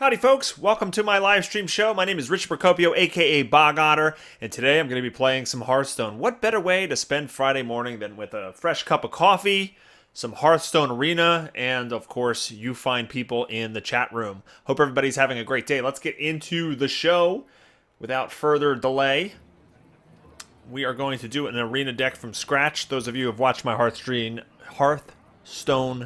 Howdy folks, welcome to my live stream show. My name is Rich Procopio, aka Bog Otter, and today I'm going to be playing some Hearthstone. What better way to spend Friday morning than with a fresh cup of coffee, some Hearthstone Arena, and of course, you find people in the chat room. Hope everybody's having a great day. Let's get into the show without further delay. We are going to do an arena deck from scratch. Those of you who have watched my Hearthstone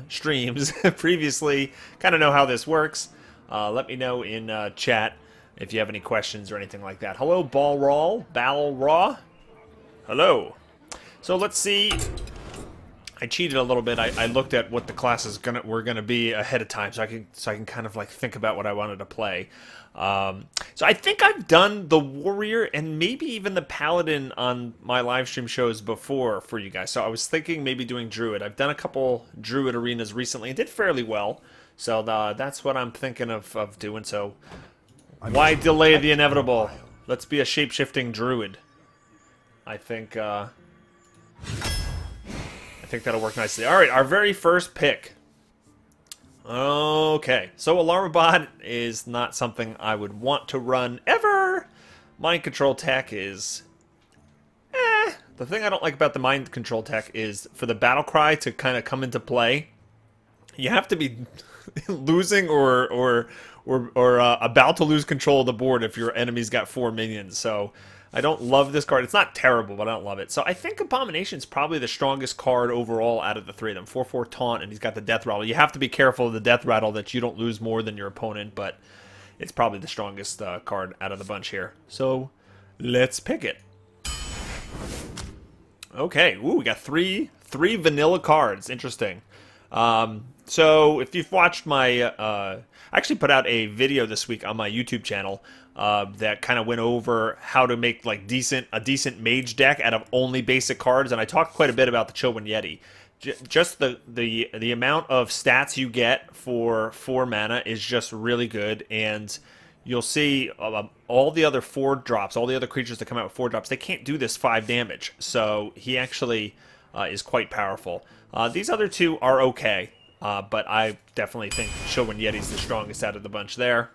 streams previously kind of know how this works. Let me know in chat if you have any questions or anything like that. Hello, Balraw. Hello. So let's see. I cheated a little bit. I looked at what the classes were gonna be ahead of time, so I can kind of like think about what I wanted to play. So I think I've done the Warrior and maybe even the Paladin on my live stream shows before for you guys. So I was thinking maybe doing Druid. I've done a couple Druid arenas recently and did fairly well. So that's what I'm thinking of doing. So why delay the inevitable? Let's be a shape-shifting Druid. I think that'll work nicely. All right, our very first pick. Okay, so Alarmabot is not something I would want to run ever. Mind Control Tech is... The thing I don't like about the Mind Control Tech is for the Battle Cry to kind of come into play, you have to be losing or about to lose control of the board if your enemy's got 4 minions. So I don't love this card. It's not terrible, but I don't love it. So I think Abomination's probably the strongest card overall out of the three of them. 4/4 taunt, and he's got the Death Rattle. You have to be careful of the Death Rattle that you don't lose more than your opponent, but it's probably the strongest card out of the bunch here. So let's pick it. Okay, ooh, we got three vanilla cards. Interesting. So if you've watched my, I actually put out a video this week on my YouTube channel that kind of went over how to make like a decent mage deck out of only basic cards, and I talked quite a bit about the Chillwind Yeti. Just the amount of stats you get for 4 mana is just really good, and you'll see all the other 4-drops, all the other creatures that come out with 4-drops, they can't do this 5 damage. So he actually is quite powerful. These other two are okay. But I definitely think Chillwind Yeti's the strongest out of the bunch there.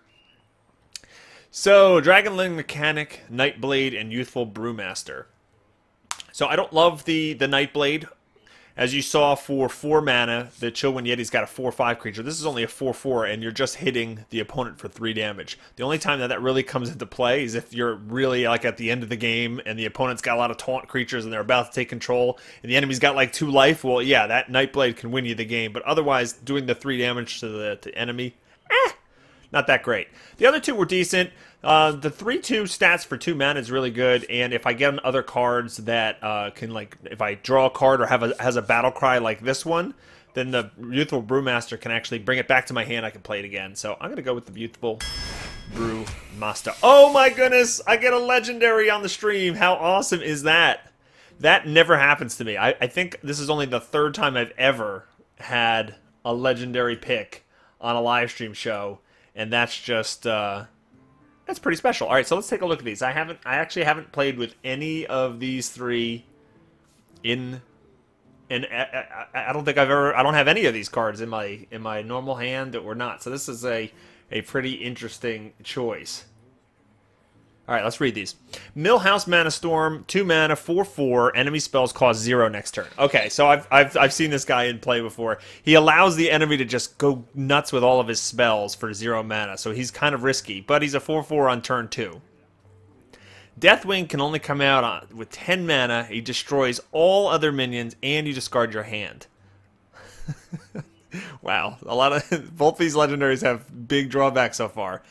So, Dragonling Mechanic, Nightblade, and Youthful Brewmaster. So, I don't love the Nightblade. As you saw, for 4 mana, the Chillwind Yeti's got a 4/5 creature. This is only a 4/4, and you're just hitting the opponent for 3 damage. The only time that really comes into play is if you're really like at the end of the game, and the opponent's got a lot of taunt creatures, and they're about to take control, and the enemy's got like 2 life. Well, yeah, that Nightblade can win you the game, but otherwise, doing the 3 damage to the enemy, not that great. The other two were decent. The 3/2 stats for 2 mana is really good, and if I get on other cards that can, like, if I draw a card or has a battle cry like this one, then the Youthful Brewmaster can actually bring it back to my hand. I can play it again. So I'm gonna go with the Youthful Brewmaster. Oh my goodness! I get a legendary on the stream. How awesome is that? That never happens to me. I think this is only the 3rd time I've ever had a legendary pick on a live stream show. And that's just, that's pretty special. All right, so let's take a look at these. I actually haven't played with any of these 3 and I don't think I don't have any of these cards in my normal hand or not. So this is a pretty interesting choice. All right, let's read these. Millhouse Mana Storm, 2 mana, 4/4. Enemy spells cost 0 next turn. Okay, so I've seen this guy in play before. He allows the enemy to just go nuts with all of his spells for 0 mana, so he's kind of risky. But he's a 4/4 on turn 2. Deathwing can only come out with 10 mana. He destroys all other minions, and you discard your hand. Wow, a lot of both these legendaries have big drawbacks so far.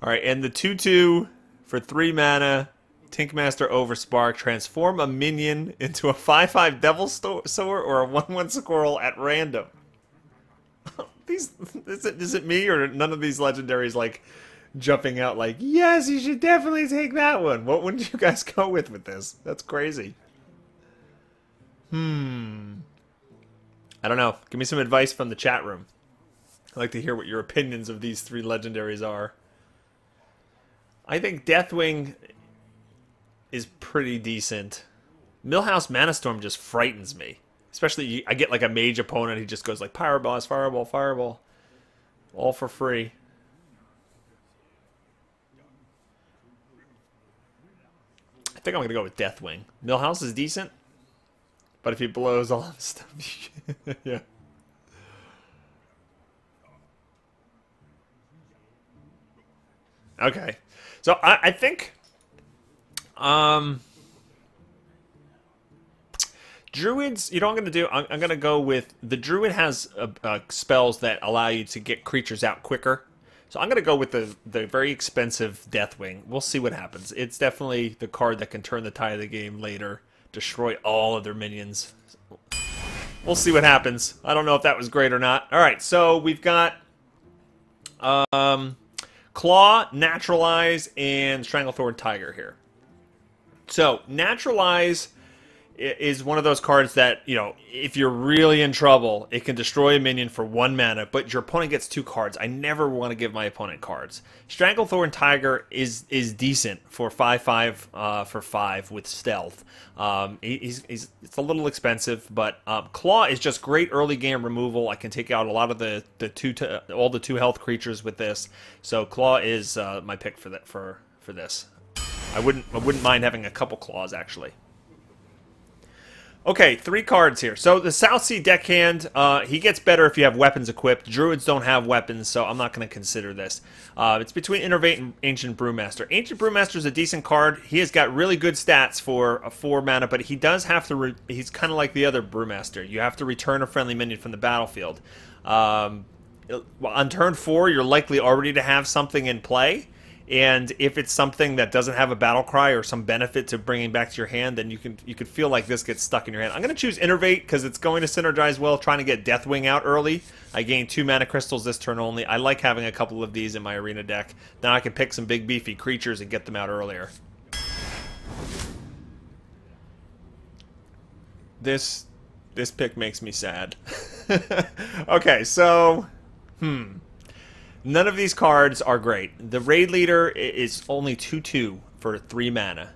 All right, and the 2/2. For 3 mana, Tinkmaster Overspark, transform a minion into a 5/5 Devil Sower or a 1/1 Squirrel at random. Is it me or none of these legendaries like jumping out like, yes, you should definitely take that one? What would you guys go with this? That's crazy. I don't know. Give me some advice from the chat room. I'd like to hear what your opinions of these 3 legendaries are. I think Deathwing is pretty decent. Millhouse Mana Storm just frightens me. Especially, I get like a mage opponent, he just goes like Pyro Boss, Fireball, Fireball. All for free. think I'm going to go with Deathwing. Millhouse is decent, but if he blows all the stuff... yeah. Okay. So I think... Druids, you know what I'm going to do? I'm going to go with... The Druid has spells that allow you to get creatures out quicker. So I'm going to go with the very expensive Deathwing. We'll see what happens. It's definitely the card that can turn the tide of the game later. Destroy all of their minions. We'll see what happens. I don't know if that was great or not. Alright, so we've got... Claw, Naturalize, and Stranglethorn Tiger here. So, Naturalize is one of those cards that, you know, if you're really in trouble, it can destroy a minion for 1 mana, but your opponent gets 2 cards. I never want to give my opponent cards. Stranglethorn Tiger is decent for 5/5 for 5 with stealth. It's a little expensive, but Claw is just great early game removal. I can take out a lot of all the 2 health creatures with this. So Claw is my pick for this. I wouldn't mind having a couple Claws actually. Okay, 3 cards here. So the South Sea Deckhand, he gets better if you have weapons equipped. Druids don't have weapons, so I'm not going to consider this. It's between Innervate and Ancient Brewmaster. Ancient Brewmaster is a decent card. He has got really good stats for a 4 mana, but he does have to... he's kind of like the other Brewmaster. You have to return a friendly minion from the battlefield. On turn 4, you're likely already to have something in play. And if it's something that doesn't have a battle cry or some benefit to bringing back to your hand, then you could feel like this gets stuck in your hand. I'm going to choose Innervate because it's going to synergize well, trying to get Deathwing out early. I gain 2 mana crystals this turn only. I like having a couple of these in my arena deck. Now I can pick some big beefy creatures and get them out earlier. This pick makes me sad. Okay, so... None of these cards are great. The Raid Leader is only 2/2 for 3 mana.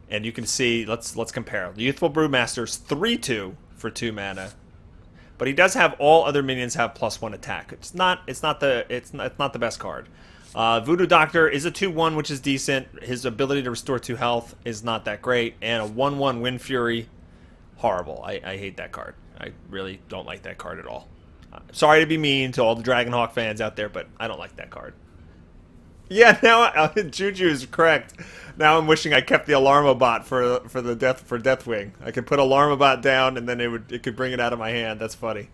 And you can see, let's compare. The Youthful Brewmaster's 3/2 for 2 mana. But he does have all other minions have +1 attack. It's not the best card. Voodoo Doctor is a 2/1, which is decent. His ability to restore 2 health is not that great. And a 1/1 Wind Fury, horrible. I hate that card. I really don't like that card at all. Sorry to be mean to all the Dragonhawk fans out there, but I don't like that card. Yeah, now Juju is correct. Now I'm wishing I kept the Alarmobot for Deathwing. I could put Alarmobot down, and then it could bring it out of my hand. That's funny.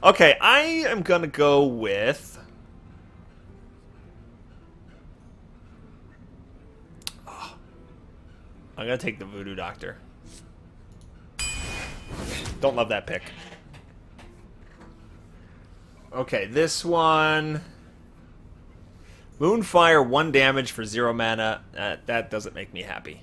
Okay, I am gonna go with... I'm gonna take the Voodoo Doctor. Don't love that pick. Okay, this one... Moonfire, 1 damage for 0 mana. That doesn't make me happy.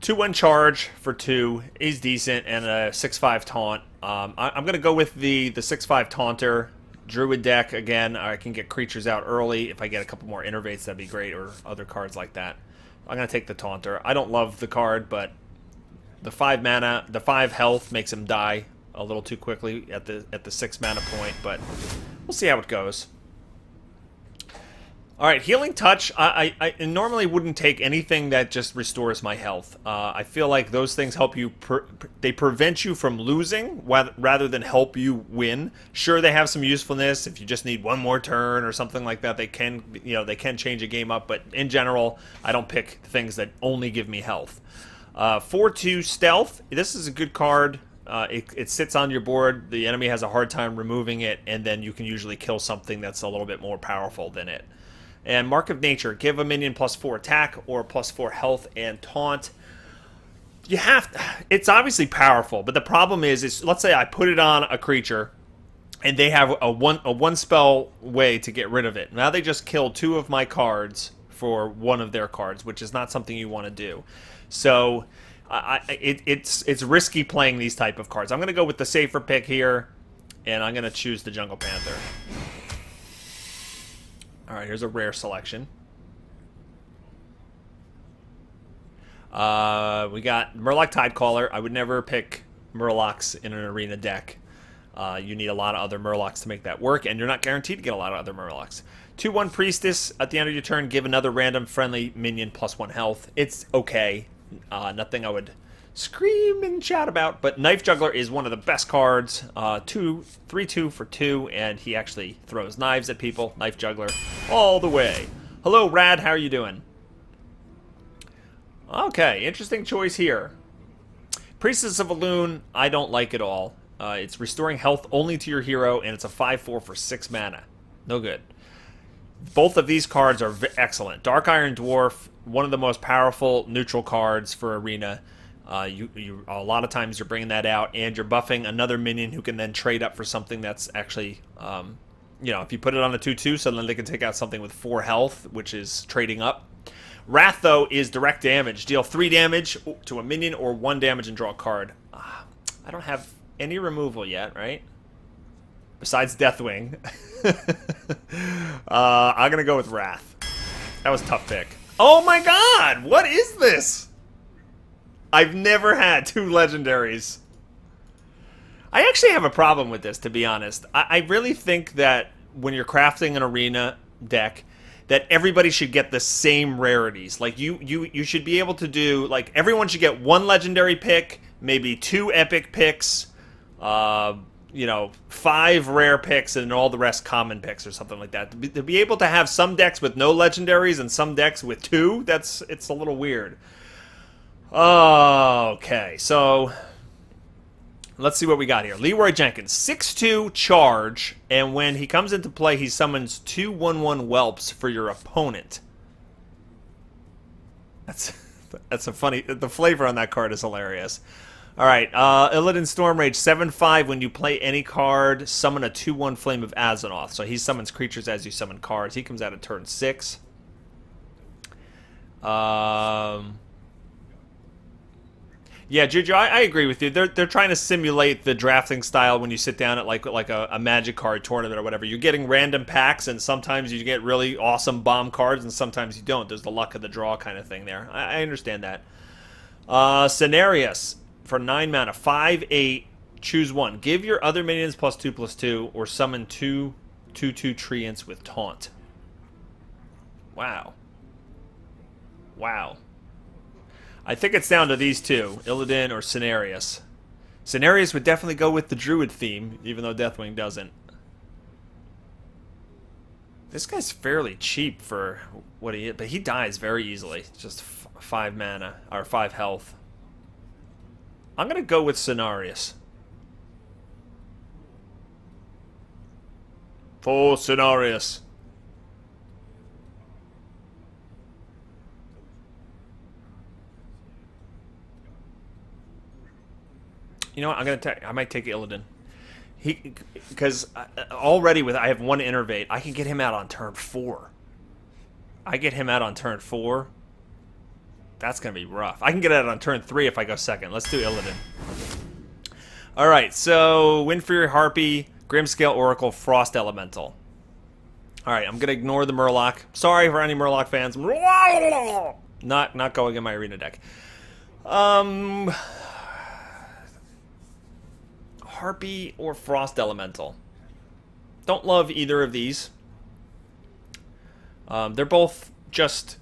2/1 charge for 2 is decent, and a 6/5 taunt. I'm going to go with the 6/5 taunter. Druid deck, again, I can get creatures out early. If I get a couple more Innervates, that'd be great, or other cards like that. I'm going to take the taunter. I don't love the card, but... The 5 mana, the 5 health makes him die a little too quickly at the 6 mana point, but we'll see how it goes. Alright, Healing Touch. I normally wouldn't take anything that just restores my health. I feel like those things help you, they prevent you from losing rather than help you win. Sure, they have some usefulness if you just need 1 more turn or something like that. They can, they can change a game up, but in general, I don't pick things that only give me health. 4/2 Stealth. This is a good card. It sits on your board. The enemy has a hard time removing it, and then you can usually kill something that's a little bit more powerful than it. And Mark of Nature. Give a minion +4 attack or +4 health and taunt. It's obviously powerful, but the problem is let's say I put it on a creature, and they have a one spell way to get rid of it. Now they just killed 2 of my cards for 1 of their cards, which is not something you want to do. So it's risky playing these type of cards. I'm going to go with the safer pick here, and I'm going to choose the Jungle Panther. All right, here's a rare selection. We got Murloc Tidecaller. I would never pick Murlocs in an arena deck. You need a lot of other Murlocs to make that work, and you're not guaranteed to get a lot of other Murlocs. 2/1 Priestess. At the end of your turn, give another random friendly minion +1 health. It's okay. Nothing I would scream and shout about, but Knife Juggler is one of the best cards. 3/2 for 2, and he actually throws knives at people. Knife Juggler all the way. Hello, Rad. How are you doing? Okay, interesting choice here. Priestess of Elune, I don't like at all. It's restoring health only to your hero, and it's a 5/4 for 6 mana. No good. Both of these cards are excellent. Dark Iron Dwarf, one of the most powerful neutral cards for Arena. You a lot of times you're bringing that out, and you're buffing another minion who can then trade up for something that's actually, you know, if you put it on a 2/2, so then they can take out something with 4 health, which is trading up. Wrath, though, is direct damage. Deal 3 damage to a minion or 1 damage and draw a card. I don't have any removal yet, right? Besides Deathwing. I'm going to go with Wrath. That was a tough pick. Oh my god! What is this? I've never had 2 legendaries. I actually have a problem with this, to be honest. I really think that when you're crafting an Arena deck, that everybody should get the same rarities. Like, you should be able to do, like, everyone should get 1 legendary pick, maybe 2 epic picks, you know, 5 rare picks, and all the rest common picks or something like that. To be able to have some decks with no legendaries and some decks with 2, it's a little weird. Okay, so let's see what we got here. Leroy Jenkins, 6/2 charge, and when he comes into play, he summons 2 1/1 whelps for your opponent. That's a funny. The flavor on that card is hilarious. All right, Illidan Stormrage, 7/5. When you play any card, summon a 2/1 Flame of Azzinoth. So he summons creatures as you summon cards. He comes out at turn 6. Yeah, Juju, I agree with you. They're trying to simulate the drafting style when you sit down at like a Magic card tournament or whatever. You're getting random packs, and sometimes you get really awesome bomb cards, and sometimes you don't. There's the luck of the draw kind of thing there. I understand that. Cenarius for 9 mana, 5/8. Choose 1. Give your other minions +2/+2, or summon 2 2/2 Treants with Taunt. Wow. Wow. I think it's down to these two, Illidan or Cenarius. Cenarius would definitely go with the Druid theme, even though Deathwing doesn't. This guy's fairly cheap for what he is, but he dies very easily. Just 5 mana, or 5 health. I'm going to go with Cenarius. For Cenarius. You know what? I might take Illidan. Because already I have 1 Innervate. I can get him out on turn 4. I get him out on turn 4. That's gonna be rough. I can get out on turn 3 if I go second. Let's do Illidan. All right. So Windfury, Harpy, Grimscale Oracle, Frost Elemental. All right. I'm gonna ignore the Murloc. Sorry for any Murloc fans. Not going in my Arena deck. Harpy or Frost Elemental. Don't love either of these. They're both just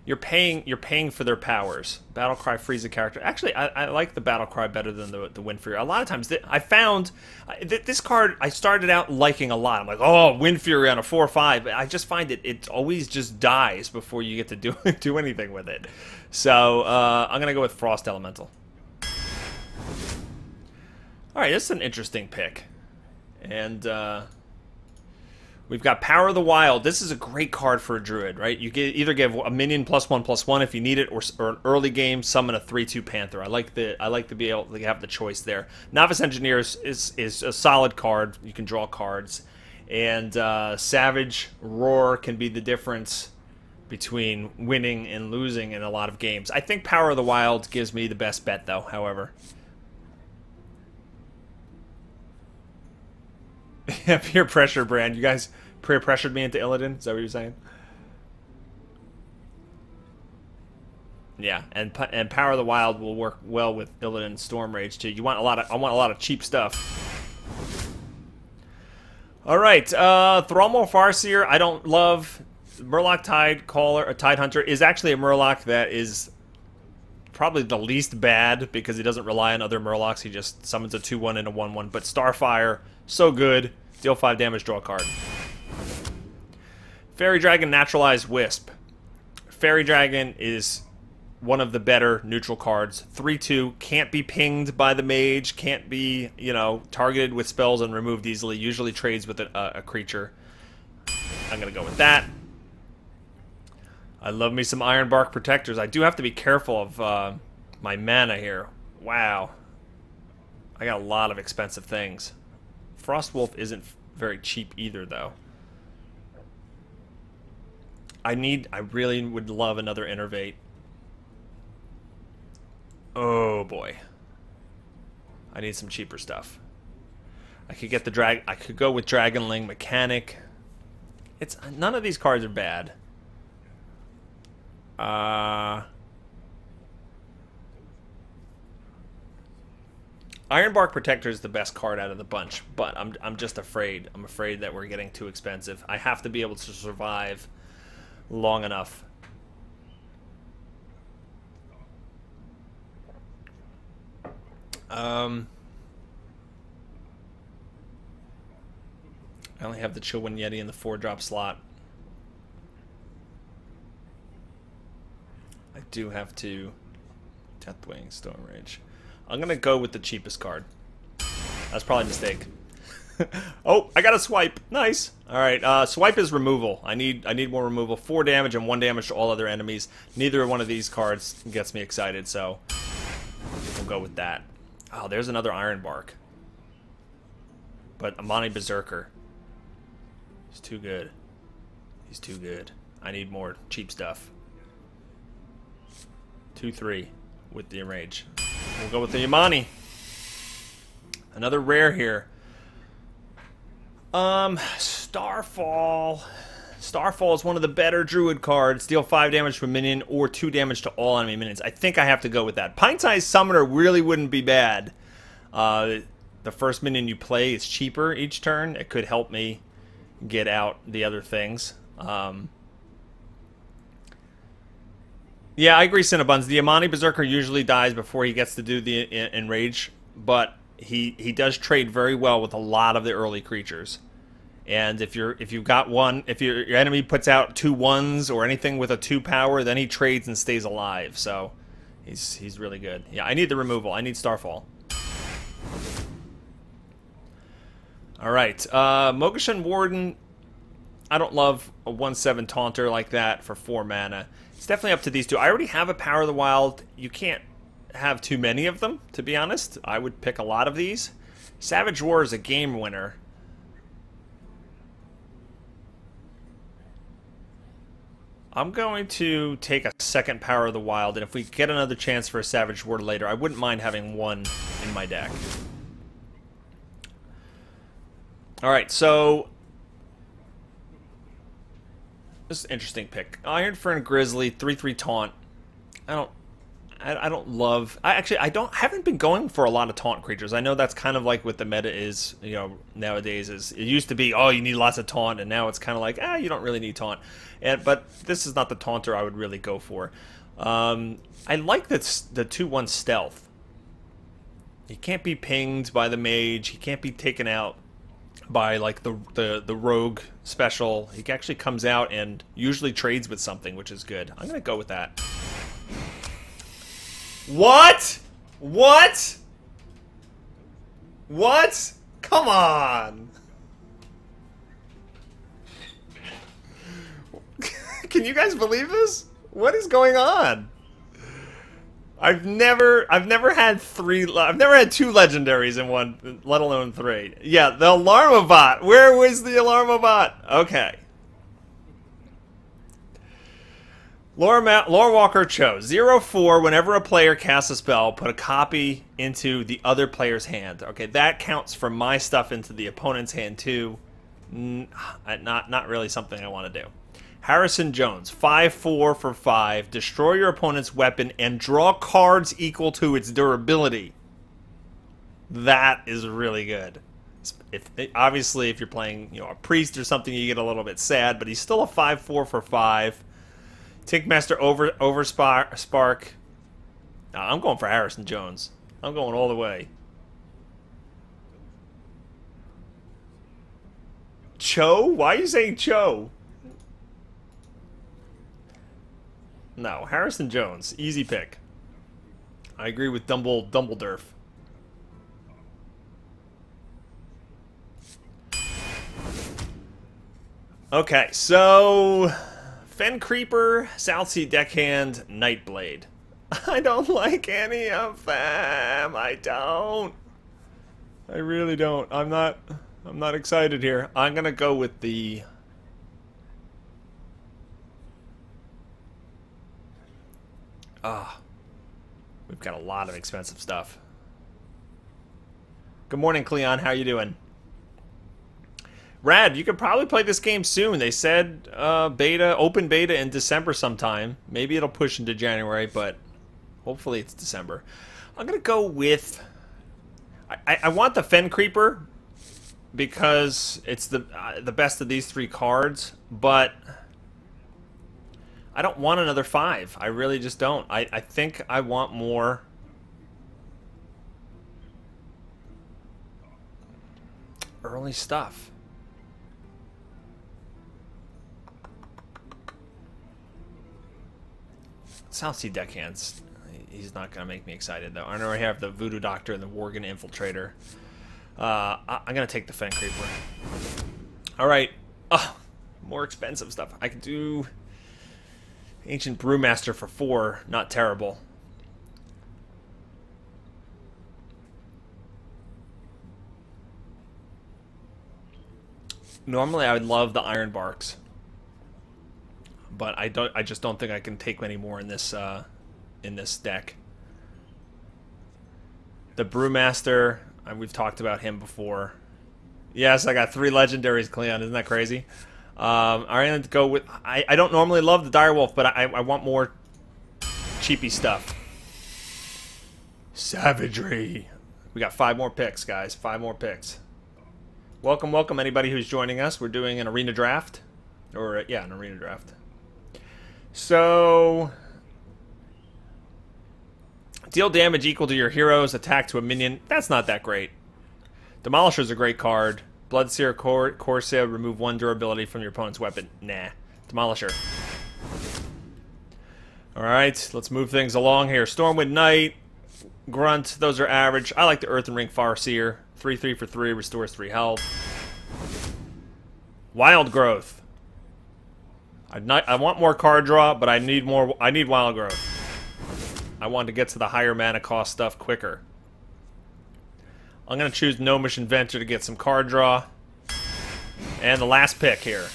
you're paying for their powers. Battlecry frees a character. Actually, I like the Battlecry better than the Windfury. A lot of times I found this card I started out liking a lot. I'm like, oh, Windfury on a 4/5. I just find it always just dies before you get to do anything with it. So I'm gonna go with Frost Elemental. Alright, this is an interesting pick. And we've got Power of the Wild. This is a great card for a Druid, right? You either give a minion +1/+1 if you need it, or an early game summon a 3/2 Panther. I like to be able to have the choice there. Novice Engineers is a solid card. You can draw cards. And Savage Roar can be the difference between winning and losing in a lot of games. I think Power of the Wild gives me the best bet, though, however. Yeah, peer pressure, Brand. You guys peer pressured me into Illidan. Is that what you're saying? Yeah, and Power of the Wild will work well with Illidan Stormrage too. I want a lot of cheap stuff. All right, Thrommel Farseer, I don't love. Murloc Tidecaller, or Tidehunter is actually a Murloc that is probably the least bad because he doesn't rely on other Murlocs. He just summons a 2/1 and a 1/1. But Starfire, so good. Deal 5 damage, draw a card. Fairy Dragon Naturalized Wisp. Fairy Dragon is one of the better neutral cards. 3/2, can't be pinged by the mage, can't be, you know, targeted with spells and removed easily. Usually trades with a creature. I'm going to go with that. I love me some Ironbark Protectors. I do have to be careful of my mana here. Wow. I got a lot of expensive things. Frostwolf isn't very cheap either, though. I really would love another Innervate. Oh boy. I need some cheaper stuff. I could get the I could go with Dragonling Mechanic. None of these cards are bad. Ironbark Protector is the best card out of the bunch, but I'm just afraid. I'm afraid that we're getting too expensive. I have to be able to survive long enough. I only have the Chillwind Yeti in the 4-drop slot. I do have to Deathwing, Storm Rage. I'm gonna go with the cheapest card. That's probably a mistake. Oh, I got a swipe. Nice. All right, swipe is removal. I need more removal. 4 damage and 1 damage to all other enemies. Neither one of these cards gets me excited, so we'll go with that. Oh, there's another Ironbark. But Amani Berserker. He's too good. He's too good. I need more cheap stuff. 2/3 with the Enrage. We'll go with the Yamani. Another rare here. Starfall. Starfall is one of the better Druid cards. Deal 5 damage to a minion or 2 damage to all enemy minions. I think I have to go with that. Pint-sized Summoner really wouldn't be bad. The first minion you play is cheaper each turn. It could help me get out the other things. Yeah, I agree, Cinnabons. The Amani Berserker usually dies before he gets to do the Enrage, but he does trade very well with a lot of the early creatures. And if you've got one, if your enemy puts out 2 1s or anything with a 2 power, then he trades and stays alive. So he's really good. Yeah, I need the removal. I need Starfall. All right, Mogashan Warden. I don't love a 1/7 Taunter like that for 4 mana. It's definitely up to these two. I already have a Power of the Wild. You can't have too many of them, to be honest. I would pick a lot of these. Savage War is a game winner. I'm going to take a second Power of the Wild, and if we get another chance for a Savage War later, I wouldn't mind having one in my deck. Alright, so this is an interesting pick. Ironfern Grizzly, 3/3 taunt. I don't love. I haven't been going for a lot of taunt creatures. I know that's kind of like what the meta is, you know, nowadays. Is it used to be, oh, you need lots of taunt, and now it's kind of like, you don't really need taunt. But this is not the taunter I would really go for. I like the 2/1 stealth. He can't be pinged by the mage. He can't be taken out by like the rogue special. He actually comes out and usually trades with something, which is good. I'm gonna go with that. What? What? What? Come on. Can you guys believe this? What is going on? I've never had 2 legendaries in one, let alone 3. Yeah, the Alarmobot. Where was the Alarmobot? Okay. Lore Walker chose 0/4. Whenever a player casts a spell, put a copy into the other player's hand. Okay, that counts for my stuff into the opponent's hand too. Not really something I want to do. Harrison Jones, 5/4 for 5. Destroy your opponent's weapon and draw cards equal to its durability. That is really good. Obviously, if you're playing, a priest or something, you get a little bit sad. But he's still a 5/4 for 5. Tinkmaster over Spark. I'm going for Harrison Jones. I'm going all the way. Cho? Why are you saying Cho? No, Harrison Jones. Easy pick. I agree with Dumbledore. Okay, so Fen Creeper, Southsea Deckhand, Nightblade. I don't like any of them. I don't. I really don't. I'm not excited here. I'm gonna go with the we've got a lot of expensive stuff. Good morning, Cleon. How you doing? Rad, you could probably play this game soon. They said open beta in December sometime. Maybe it'll push into January, but hopefully it's December. I'm gonna go with I want the Fen Creeper because it's the best of these 3 cards, but I don't want another 5. I really just don't. I think I want more early stuff. Southsea Deckhands. He's not going to make me excited, though. I already have the Voodoo Doctor and the Worgen Infiltrator. I'm going to take the Fen Creeper. Alright. More expensive stuff. I could do Ancient Brewmaster for 4. Not terrible. Normally, I would love the Iron Barks. But I just don't think I can take many more in this deck. The Brewmaster, we've talked about him before. Yes, I got 3 legendaries, Cleon. Isn't that crazy? I'm going to go with... I don't normally love the Direwolf, but I want more cheapy stuff. Savagery. We got 5 more picks, guys. 5 more picks. Welcome, welcome, anybody who's joining us. We're doing an arena draft. Or, yeah, an arena draft. So... deal damage equal to your hero's attack to a minion. That's not that great. Demolisher's a great card. Bloodseer Corsair, remove 1 durability from your opponent's weapon. Nah. Demolisher. Alright, let's move things along here. Stormwind Knight, Grunt, those are average. I like the Earthen Ring Farseer. 3/3 for 3, restores 3 health. Wild Growth. I want more card draw, but I need Wild Growth. I want to get to the higher mana cost stuff quicker. I'm going to choose Gnomish Inventor to get some card draw. And the last pick here.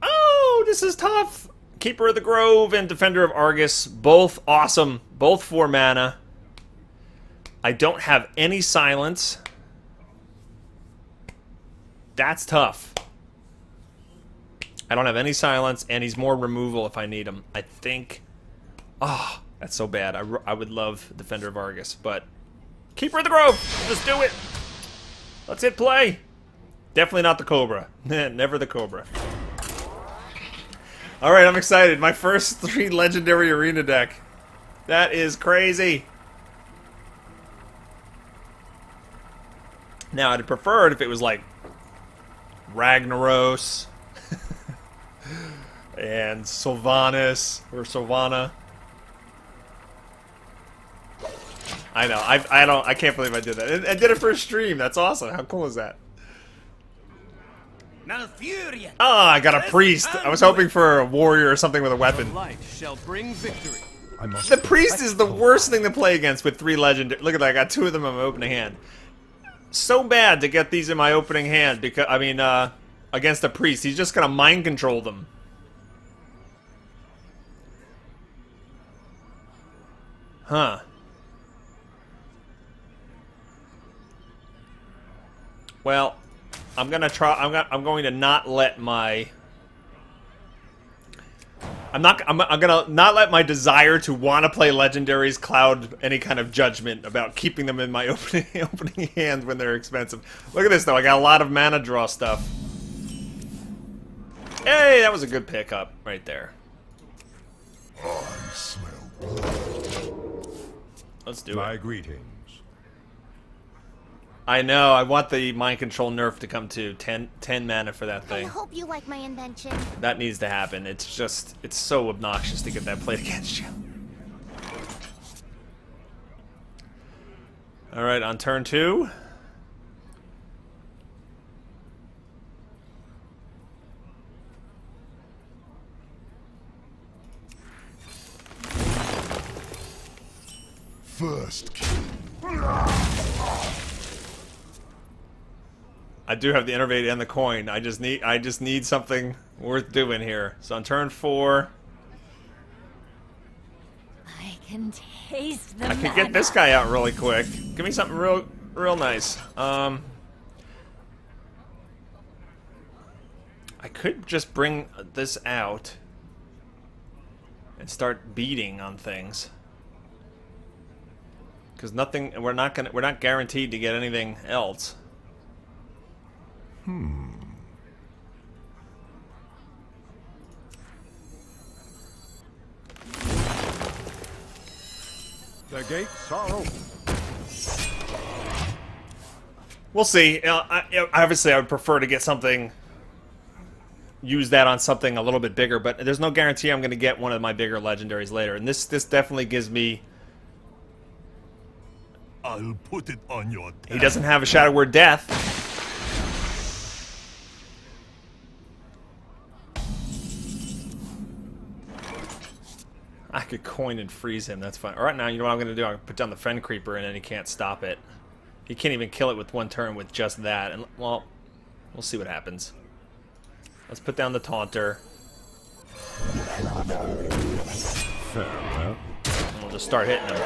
Oh, this is tough. Keeper of the Grove and Defender of Argus. Both awesome. Both 4 mana. I don't have any silence. That's tough. I don't have any silence, and he's more removal if I need him. I think... oh, that's so bad. I would love Defender of Argus, but... Keeper of the Grove! Let's do it! Let's hit play! Definitely not the Cobra. Never the Cobra. Alright, I'm excited. My first 3 Legendary Arena deck. That is crazy. Now, I'd prefer it if it was like... Ragnaros... and Sylvanas, or Sylvana. I know, I can't believe I did that. I did it for a stream, that's awesome. How cool is that? Oh, I got a priest. I was hoping for a warrior or something with a weapon. The priest is the worst thing to play against with 3 legendary. Look at that, I got 2 of them in my opening hand. So bad to get these in my opening hand, because, I mean, against a priest. He's just gonna mind control them. Huh. Well, I'm gonna try. I'm going to not let my. I'm gonna not let my desire to want to play legendaries cloud any kind of judgment about keeping them in my opening hand when they're expensive. Look at this though, I got a lot of mana draw stuff. Hey, that was a good pickup right there. I smell blood. Let's do My it. greetings. I know, I want the mind control nerf to come to 10 mana for that I thing. hope you like my invention. That needs to happen. It's just, it's so obnoxious to get that played against you. Alright, on turn 2. First kill. I do have the innervate and the coin. I just need something worth doing here. So on turn 4, I can taste the I could get this guy out really quick. Give me something real nice. I could just bring this out and start beating on things. Because we're not guaranteed to get anything else. The gates are open. We'll see. Obviously, I would prefer to get something, use that on something a little bit bigger, but there's no guarantee I'm going to get one of my bigger legendaries later. And this definitely gives me... I'll put it on your tab. He doesn't have a Shadow Word Death. I could coin and freeze him, that's fine. Alright, now you know what I'm going to do? I'm going to put down the Fen Creeper and then he can't stop it. He can't even kill it with one turn with just that. And, well, we'll see what happens. Let's put down the Taunter. Farewell. And we'll just start hitting him.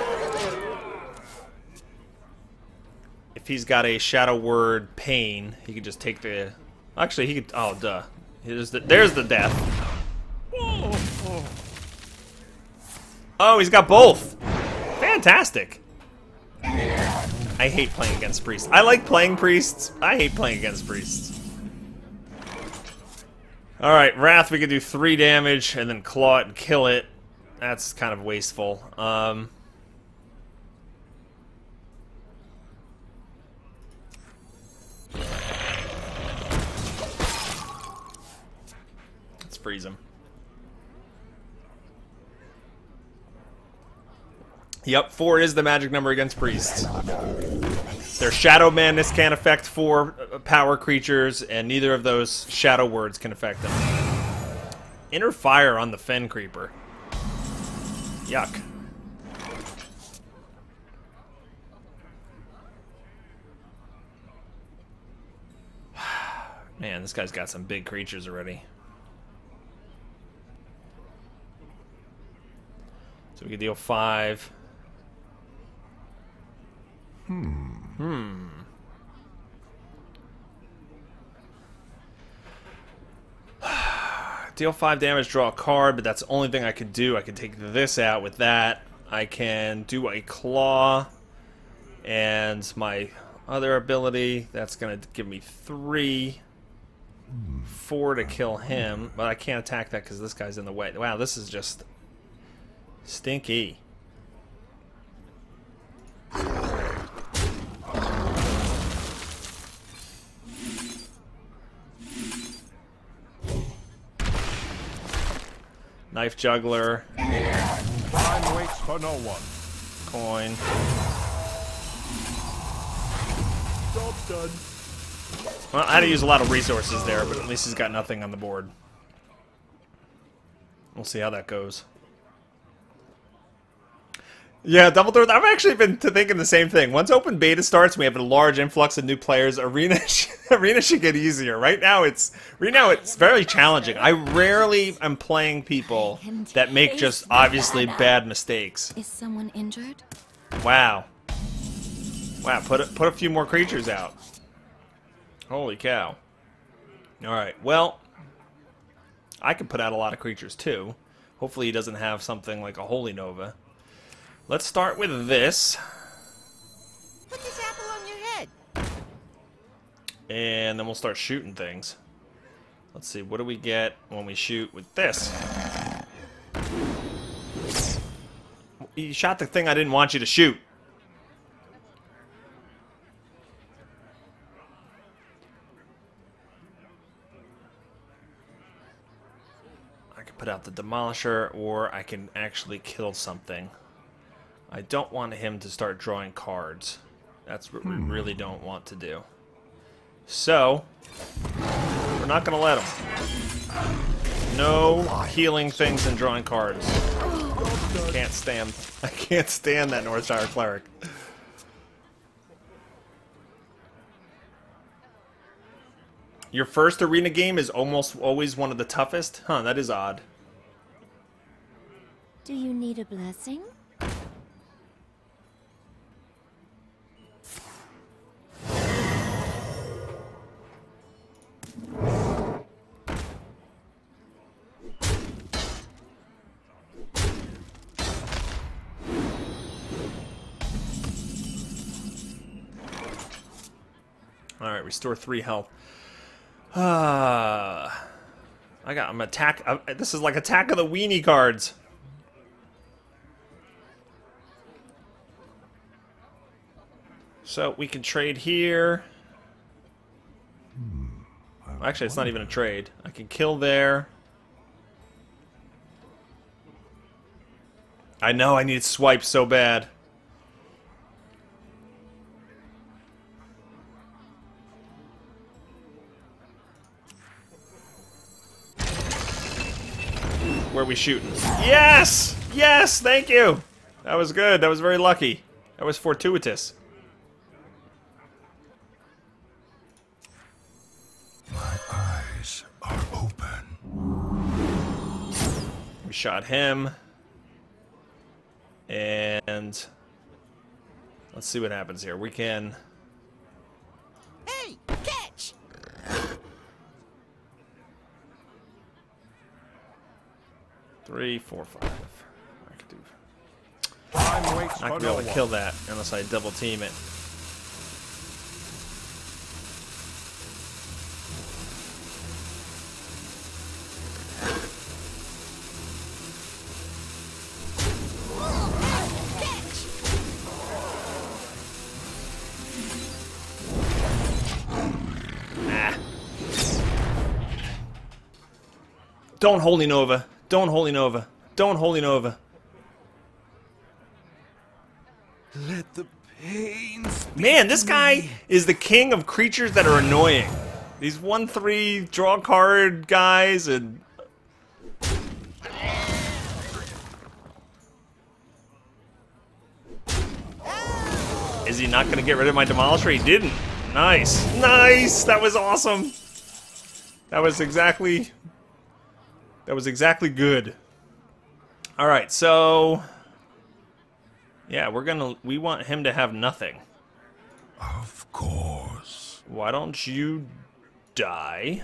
If he's got a Shadow Word Pain, he could just take the... Actually, he could... Oh, duh. There's the death. Oh, he's got both. Fantastic. I hate playing against priests. I like playing priests. I hate playing against priests. Alright, Wrath, we can do 3 damage and then claw it and kill it. That's kind of wasteful. Let's freeze him. Yep, 4 is the magic number against priests. Their Shadow Madness can't affect 4 power creatures, and neither of those Shadow Words can affect them. Inner Fire on the Fen Creeper. Yuck. Man, this guy's got some big creatures already. So we can deal 5. Deal 5 damage, draw a card, but that's the only thing I could do. I could take this out with that. I can do a claw, and my other ability, that's going to give me 3. 4 to kill him, but I can't attack that because this guy's in the way. Wow, this is just stinky. Knife Juggler. Time waits for no one. Coin. Job done. Well, I had to use a lot of resources there, but at least he's got nothing on the board. We'll see how that goes. Yeah, Double Throat. I've actually been thinking the same thing. Once open beta starts, we have a large influx of new players. Arena should get easier. Right now, it's very challenging. I rarely am playing people that make just obviously bad mistakes. Is someone injured? Wow. Wow. Put a few more creatures out. Holy cow. All right. Well, I can put out a lot of creatures too. Hopefully he doesn't have something like a Holy Nova. Let's start with this. Put this apple on your head. And then we'll start shooting things. Let's see, what do we get when we shoot with this? You shot the thing I didn't want you to shoot. I can put out the Demolisher, or I can actually kill something. I don't want him to start drawing cards. That's what we really don't want to do. So, we're not going to let him. No healing things and drawing cards. I can't stand that Northshire Cleric. Your first arena game is almost always one of the toughest? Huh, that is odd. Do you need a blessing? Alright, restore 3 health. I'm attack. This is like Attack of the Weenie cards. So we can trade here. Actually, it's not even a trade. I can kill there. I know I need swipe so bad. Where are we shooting? Yes! Yes! Thank you! That was good. That was very lucky. That was fortuitous. My eyes are open. We shot him. And let's see what happens here. We can... Hey, catch! 3, 4, 5. I could do. Time waits Not for gonna be no able to one. kill that unless I double team it. Don't Holy Nova. Don't Holy Nova. Don't Holy Nova. Let the pain speak. Man, this guy is the king of creatures that are annoying. These 1/3 draw card guys and... Is he not going to get rid of my Demolisher? He didn't. Nice. Nice! That was awesome. That was exactly good. Alright, so... Yeah, we want him to have nothing. Of course. Why don't you die?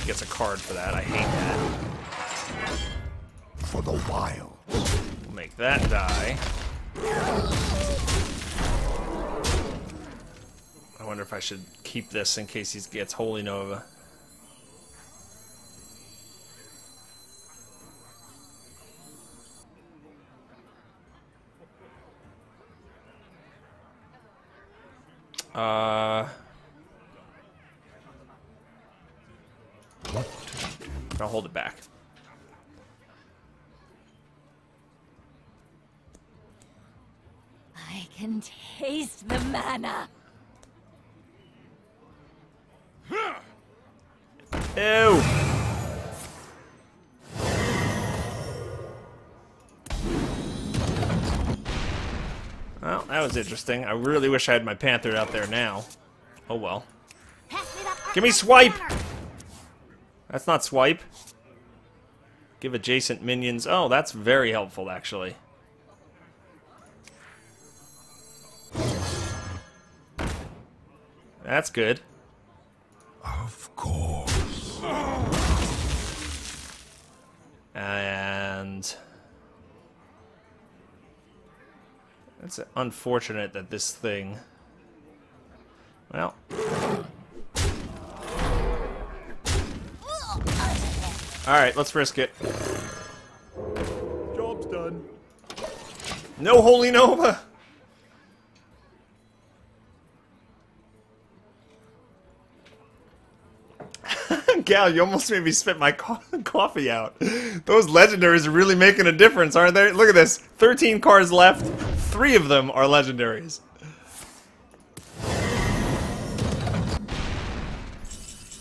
Gets a card for that. I hate that. For the wild. We'll make that die. I wonder if I should keep this in case he gets Holy Nova. I'll hold it back. I can taste the mana. Ew! Well, that was interesting. I really wish I had my Panther out there now. Oh well. Give me swipe! That's not swipe. Give adjacent minions. Oh, that's very helpful, actually. That's good. Of course. It's unfortunate that this thing... Well... Alright, let's risk it. Job's done. No Holy Nova! Gal, you almost made me spit my coffee out. Those legendaries are really making a difference, aren't they? Look at this. 13 cards left. 3 of them are legendaries.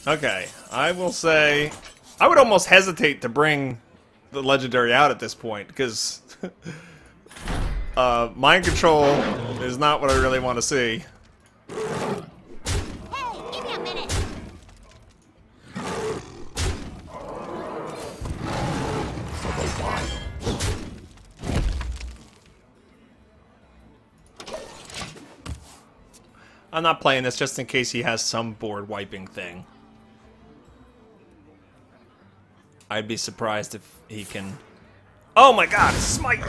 Okay, I will say... I would almost hesitate to bring the legendary out at this point, because... mind control is not what I really want to see. Hey, give me a minute. I'm not playing this just in case he has some board wiping thing. I'd be surprised if he can... Oh my god, smite!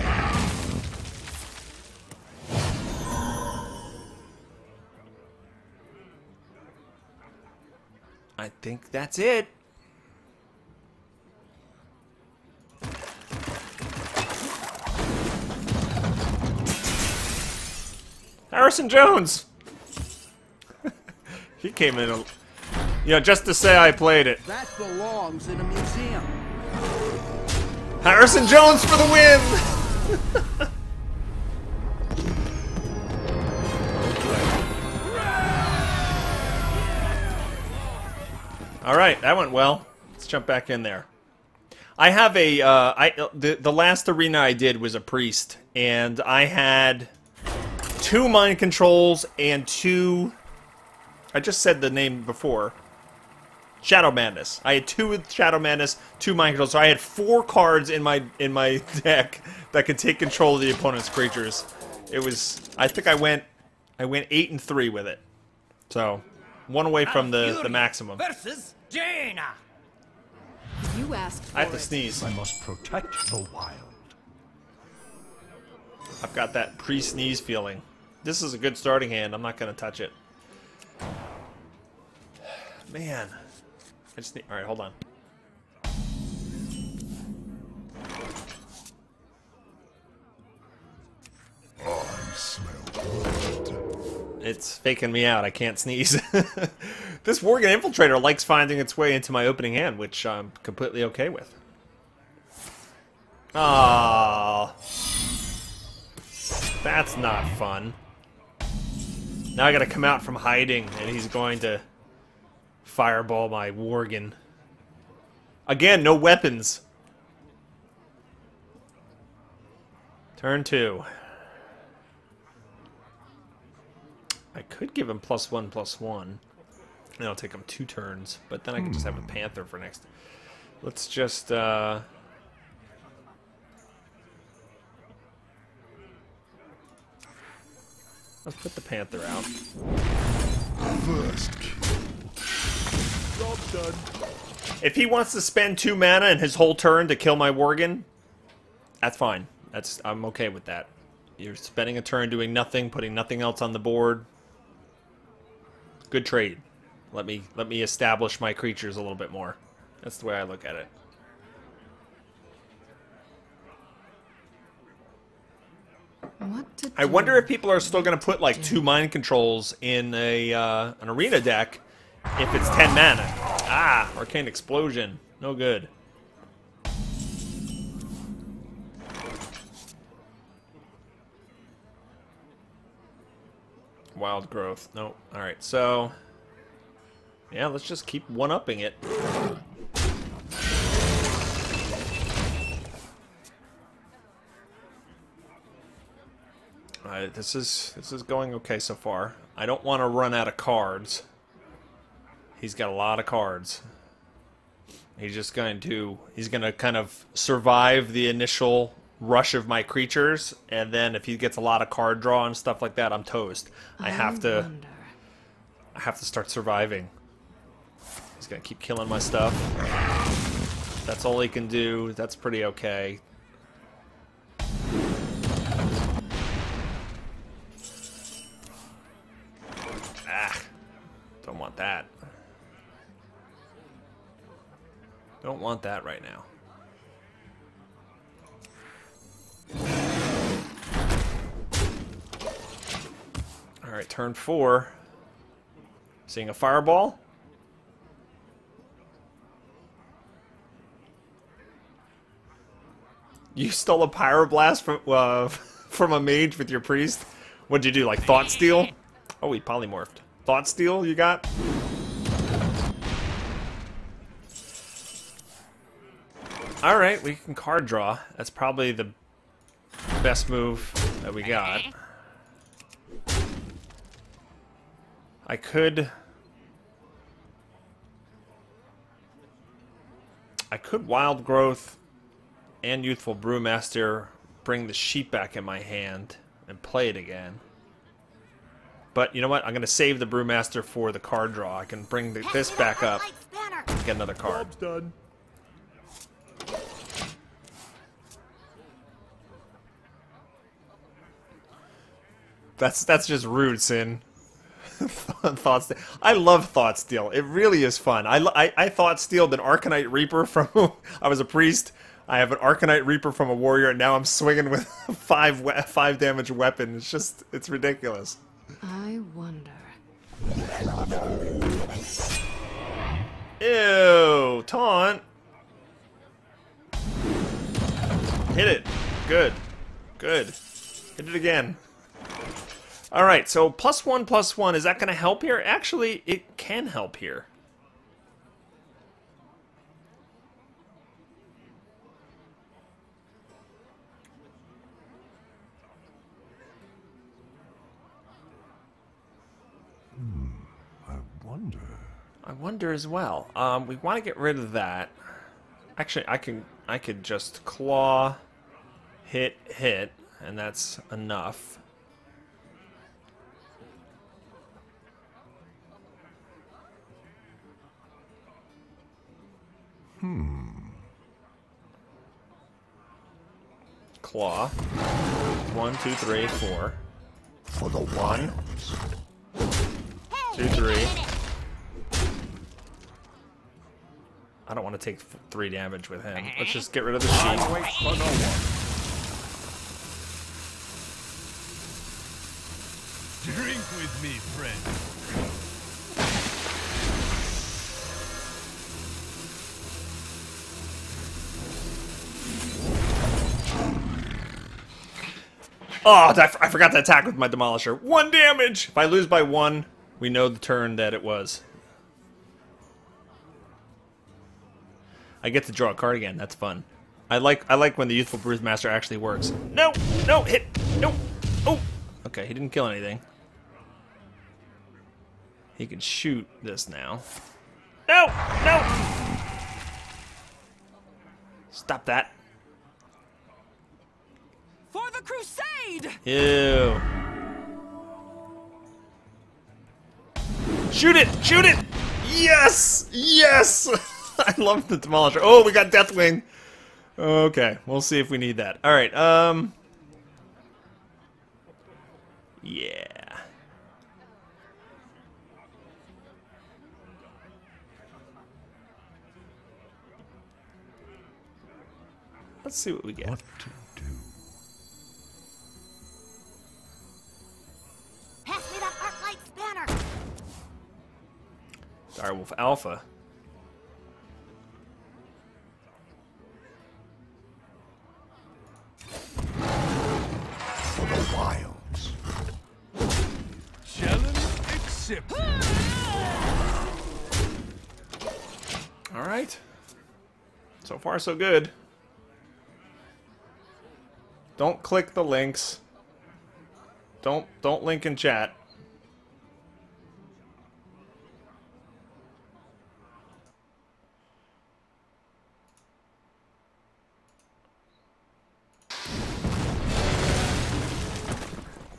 I think that's it. Harrison Jones! He came in, you know, just to say I played it. That belongs in a museum. Harrison Jones for the win! Alright, that went well. Let's jump back in there. I have a, the last arena I did was a priest, and I had 2 mind controls and 2... I just said the name before. Shadow Madness. I had 2 with Shadow Madness, 2 mind controls, so I had 4 cards in my deck that could take control of the opponent's creatures. It was, I think I went 8 and 3 with it. So, 1 away from the maximum. Versus Jaina. You asked for I have to it. sneeze. I must protect the wild. I've got that pre-sneeze feeling. This is a good starting hand. I'm not going to touch it. Man. I just need... Alright, hold on. I smell blood. It's faking me out. I can't sneeze. This Worgen Infiltrator likes finding its way into my opening hand, which I'm completely okay with. Ah, that's not fun. Now I gotta come out from hiding, and he's going to fireball my Worgen. Again, no weapons. Turn 2. I could give him +1/+1. And it'll take him 2 turns, but then I can just have a Panther for next. Let's just, let's put the Panther out. First kill. Job done. If he wants to spend 2 mana in his whole turn to kill my Worgen, that's fine. I'm okay with that. You're spending a turn doing nothing, putting nothing else on the board. Good trade. Let me establish my creatures a little bit more. That's the way I look at it. What to I do? wonder if people are still going to put like 2 mind controls in a an arena deck if it's 10 mana. Ah, Arcane Explosion. No good. Wild Growth. No. Alright, so... yeah, let's just keep one-upping it. Alright, this is going okay so far. I don't want to run out of cards. He's got a lot of cards. He's going to kind of survive the initial rush of my creatures, and then if he gets a lot of card draw and stuff like that, I'm toast. I have to start surviving. He's gonna keep killing my stuff. That's all he can do. That's pretty okay. want that. Don't want that right now. Alright, turn 4. Seeing a fireball. You stole a pyroblast from a mage with your priest? What'd you do, like Thought Steal? Oh, he polymorphed. Thought Steal you got? Alright, we can card draw. That's probably the best move that we got. I could Wild Growth and Youthful Brewmaster, bring the sheep back in my hand and play it again. But you know what? I'm going to save the Brewmaster for the card draw. I can bring this back up and get another card. Job's done. That's just rude, Sin. Thought Steal. I love Thought Steal. It really is fun. I Thought Stealed an Arcanite Reaper from... I was a priest. I have an Arcanite Reaper from a warrior, and now I'm swinging with 5 damage weapon. It's just... It's ridiculous. I wonder. Ew! Taunt! Hit it. Good. Good. Hit it again. Alright, so +1/+1, is that going to help here? Actually, it can help here. I wonder. I wonder as well. We want to get rid of that. Actually, I could just claw, hit, and that's enough. Claw. 1, 2, 3, 4. For the 1, wilds. 2, 3. I don't want to take 3 damage with him. Let's just get rid of the sheep. Wait for no one. Drink with me, friend. Oh, I forgot to attack with my Demolisher. 1 damage! If I lose by 1, we know the turn that it was. I get to draw a card again. That's fun. I like when the Youthful Brewmaster actually works. No! No! Hit! No! Oh! Okay, he didn't kill anything. He can shoot this now. No! No! Stop that. For the crusade! Ew. Shoot it! Shoot it! Yes! Yes! I love the Demolisher. Oh, we got Deathwing. Okay, we'll see if we need that. Alright, yeah. Let's see what we get. What to do? Pass me that Arclight's banner! Direwolf Alpha. For the wilds. Challenge accepted. Alright. So far, so good. Don't click the links. Don't link in chat.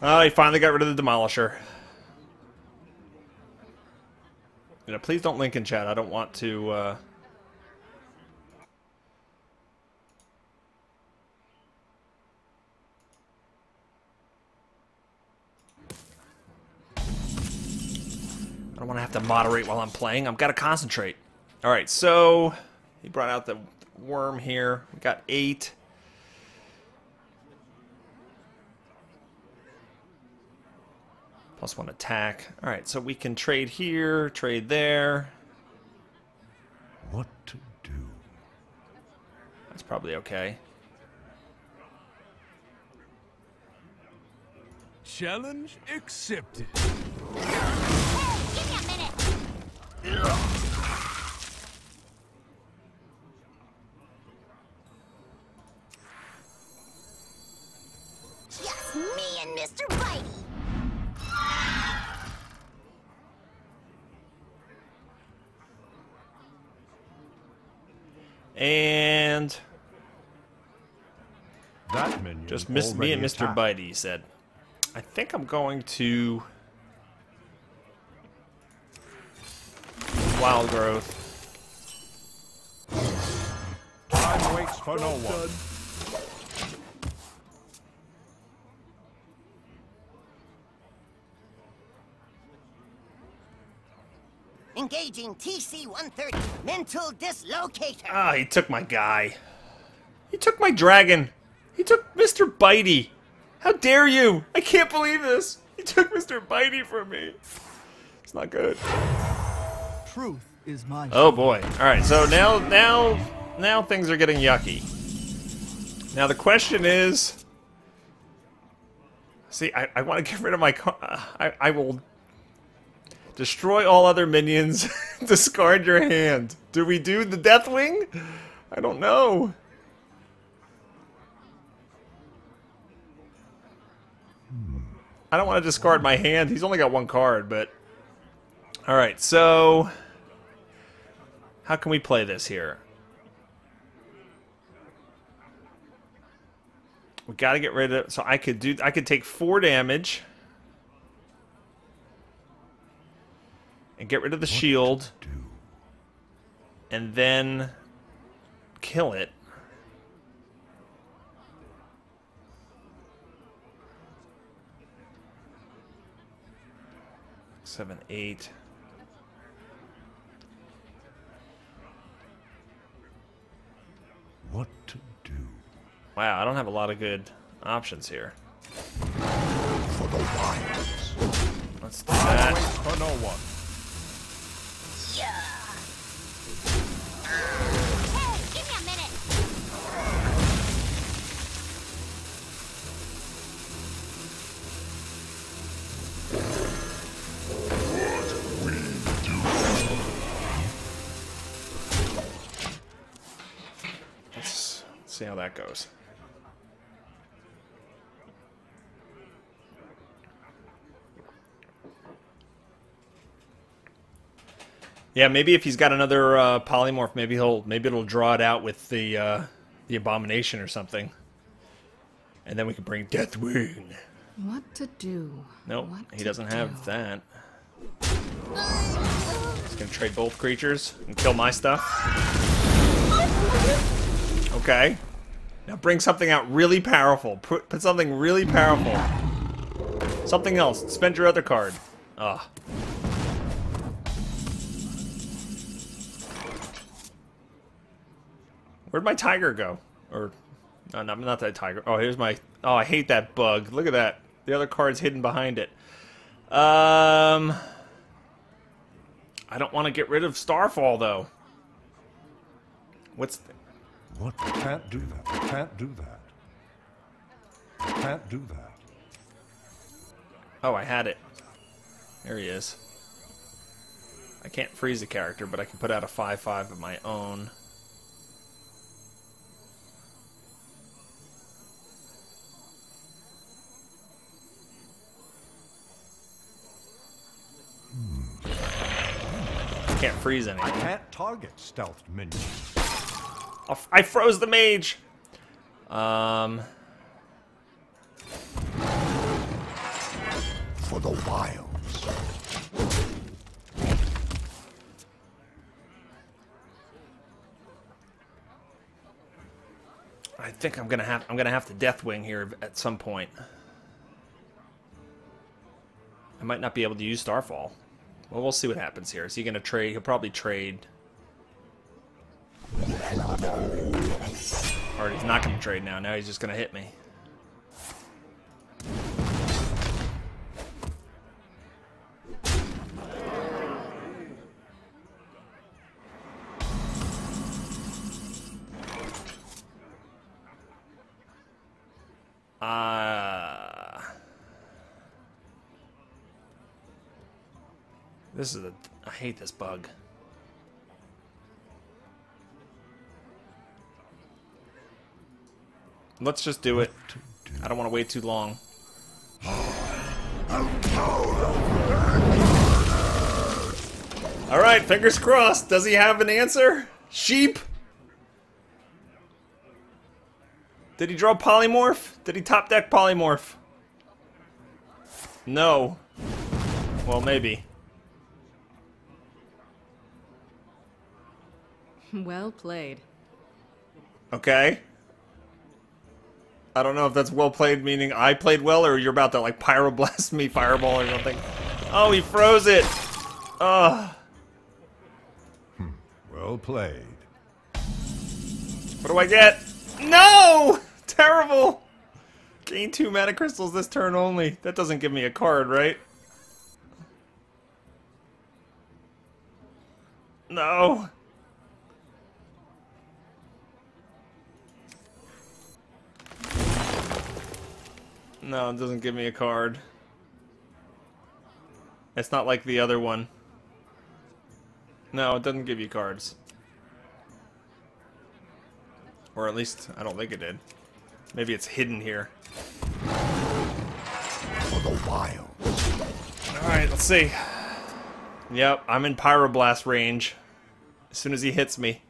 Oh, he finally got rid of the Demolisher. You know, please don't link in chat. I don't want to, I don't want to have to moderate while I'm playing. I've got to concentrate. All right, so he brought out the worm here. We got 8. +1 attack. All right, so we can trade here, trade there. What to do? That's probably okay. Challenge accepted. Hey, give me a minute. Just me and Mr. Bitey. And That minion just missed me and already Mr. attacked. Bitey, he said. I think I'm going to Wild Growth. Time waits for no one. Engaging TC-130, mental dislocator. Ah, he took my guy. He took my dragon. He took Mr. Bitey. How dare you? I can't believe this. He took Mr. Bitey from me. It's not good. Truth is my Oh boy. All right. So now things are getting yucky. Now the question is, see, I want to get rid of my. I will destroy all other minions. Discard your hand. Do we do the Deathwing? I don't know. I don't want to discard my hand. He's only got 1 card, but... Alright, so... How can we play this here? We gotta get rid of... So I could take 4 damage. And get rid of the shield. And then... kill it. 7, 8. What to do? Wow, I don't have a lot of good options here. For the wilds. Let's do that. Waits for no one. Hey, give me a minute. Let's see how that goes. Yeah, maybe if he's got another polymorph, maybe it'll draw it out with the abomination or something, and then we can bring Deathwing. What to do? Nope, What he to doesn't do? have that. He's gonna trade both creatures and kill my stuff. Okay. Now bring something out really powerful. Put something really powerful. Something else. Spend your other card. Ugh. Where'd my tiger go? Or, no, not that tiger. Oh, here's my... Oh, I hate that bug. Look at that. The other card's hidden behind it. I don't want to get rid of Starfall, though. What's... What? Can't do that. Can't do that. Can't do that. Oh, I had it. There he is. I can't freeze the character, but I can put out a 5/5 of my own. Can't freeze anything. Can't target stealthed minions. I froze the mage. For the wilds. I think I'm gonna have to Deathwing here at some point. I might not be able to use Starfall. Well, we'll see what happens here. Is he gonna trade? He'll probably trade. Or he's not gonna trade now. Now he's just gonna hit me. This is I hate this bug. Let's just do it. I don't want to wait too long. Alright, fingers crossed. Does he have an answer? Sheep? Did he draw polymorph? Did he top deck polymorph? No. Well, maybe. Well played. Okay. I don't know if that's well played, meaning I played well, or you're about to, like, pyroblast me fireball or something. Oh, he froze it! Ugh. Well played. What do I get? No! Terrible! Gain 2 mana crystals this turn only. That doesn't give me a card, right? No! No, it doesn't give me a card. It's not like the other one. No, it doesn't give you cards. Or at least, I don't think it did. Maybe it's hidden here. For the wild. Alright, let's see. Yep, I'm in Pyroblast range. As soon as he hits me.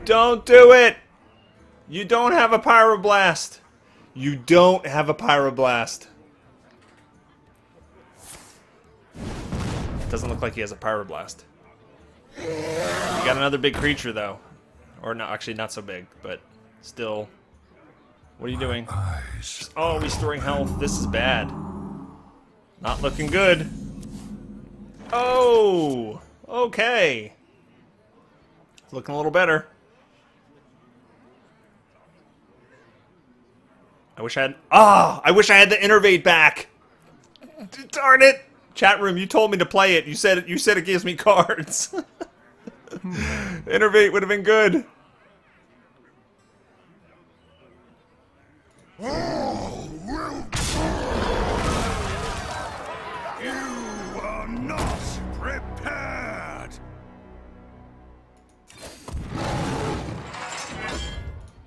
Don't do it! You don't have a Pyroblast! You don't have a Pyroblast. Doesn't look like he has a Pyroblast. You got another big creature, though. Or no, actually not so big, but still. What are you doing? Oh, restoring health. This is bad. Not looking good. Oh! Okay. It's looking a little better. I wish I had... Ah! I wish I had the Innervate back! Darn it! Chat room, you told me to play it. You said it gives me cards. Innervate would have been good. You are not prepared.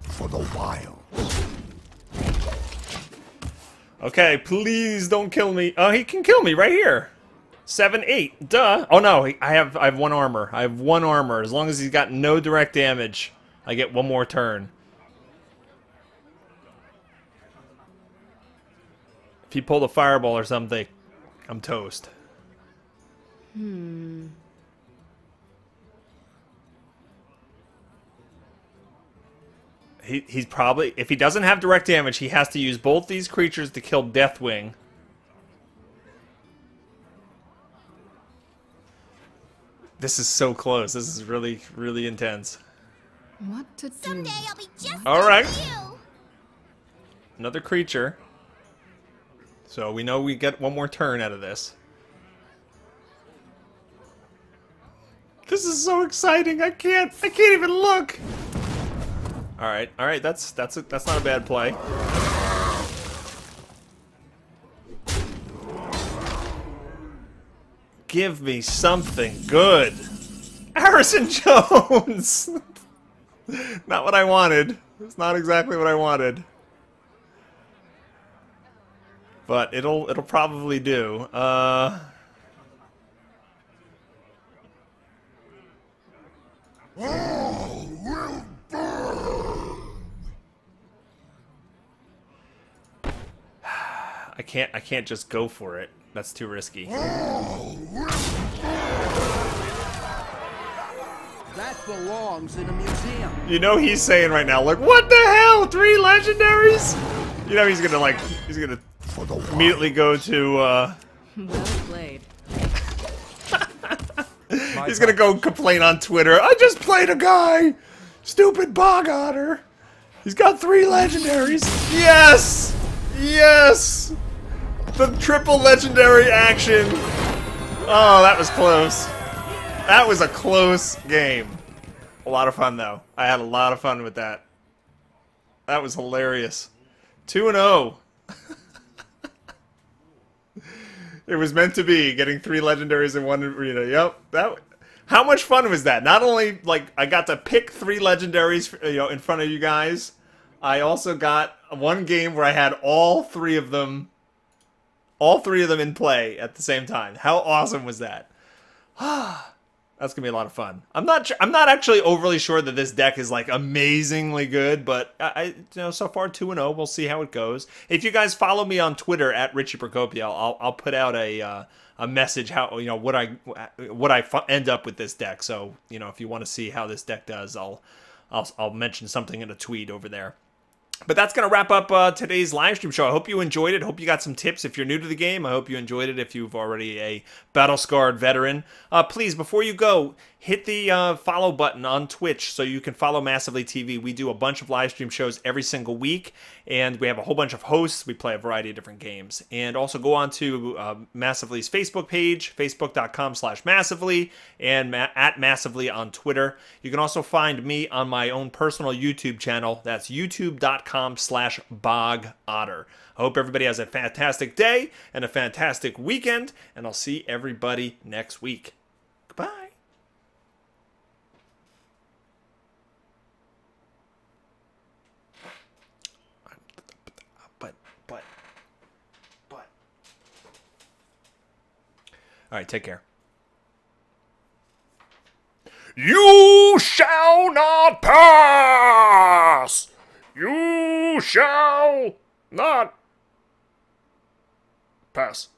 For the wild. Okay, please don't kill me. Oh, he can kill me right here. 7-8. Duh. Oh no, I have 1 armor. I have 1 armor. As long as he's got no direct damage, I get 1 more turn. If he pulled a fireball or something, I'm toast. He's probably, if he doesn't have direct damage, he has to use both these creatures to kill Deathwing. This is so close. This is really, really intense. What to do? Someday I'll be just All right. like you. Another creature. So we know we get 1 more turn out of this. This is so exciting. I can't even look. All right. That's not a bad play. Give me something good. Harrison Jones. Not what I wanted. It's not exactly what I wanted. But it'll probably do. I can't just go for it. That's too risky. That belongs in a museum. You know he's saying right now, like, what the hell? 3 legendaries? You know he's gonna For the immediately go to Well played. he's gonna go complain on Twitter. I just played a guy! Stupid bog otter! He's got 3 legendaries! Yes! Yes! The triple legendary action! Oh, that was close. That was a close game. A lot of fun, though. I had a lot of fun with that. That was hilarious. 2-0. It was meant to be, getting 3 legendaries in one arena. Yep. How much fun was that? Not only, like, I got to pick 3 legendaries, in front of you guys, I also got one game where I had all 3 of them in play at the same time. How awesome was that? That's gonna be a lot of fun. I'm not actually overly sure that this deck is like amazingly good, but so far 2-0. We'll see how it goes. If you guys follow me on Twitter at Richie Procopio, I'll put out a message how what I end up with this deck. So if you want to see how this deck does, I'll mention something in a tweet over there. But that's going to wrap up today's live stream show. I hope you enjoyed it. Hope you got some tips if you're new to the game. I hope you enjoyed it if you've already a battle-scarred veteran. Please, before you go, hit the follow button on Twitch so you can follow Massively TV. We do a bunch of live stream shows every single week, and we have a whole bunch of hosts. We play a variety of different games. And also go on to Massively's Facebook page, facebook.com/Massively, and at Massively on Twitter. You can also find me on my own personal YouTube channel. That's youtube.com/BogOtter. I hope everybody has a fantastic day and a fantastic weekend, and I'll see everybody next week. Goodbye. All right, take care. You shall not pass! You shall not pass.